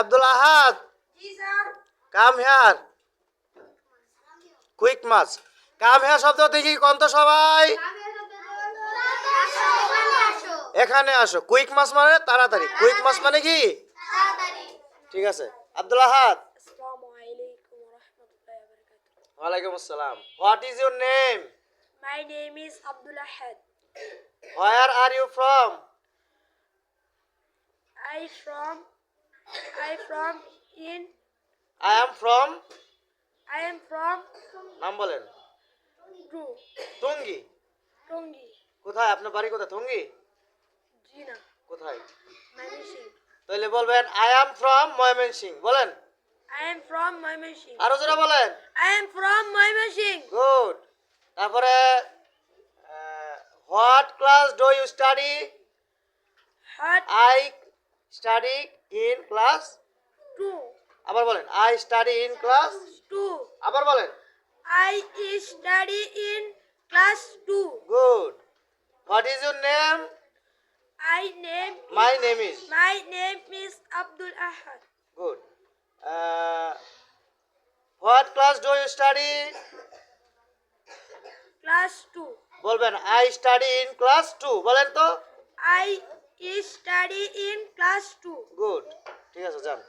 Abdul Ahad, come here. Quick মাছ। Come here শব্দ দেখি কন্ত সবাই এখানে আসো। কুইক মাছ মানে তাড়াতাড়ি। কুইক মাছ মানে কি? ঠিক আছে। আব্দুল আহাদ, ওয়ালাইকুম আসসালাম। What is your name? My name is Abdul Ahad. Where are you from? I from in I am from. I am from নাম বলেন। টঙ্গী। Tongi. কোথায় আপনার বাড়ি? কোথায়? টঙ্গী। Gina. কোথায়? Mymensingh. তাহলে বলবেন আই এম ফ্রম ময়মনসিংহ। বলেন। I am from Mymensingh. আরো জোরে বলেন। I am from Mymensingh. Good. তারপরে what class do you study? Hut I study in class. 2. আবার বলেন আই স্টাডি ইন ক্লাস। 2. আবার বলেন। I study in class 2. Good. What is your name? My name is. My name is Abdul Ahad. Good. What class do you study? Class 2. বলবেন I study in class 2। বলেন তো। I study in class 2. Good. ঠিক আছে, যান।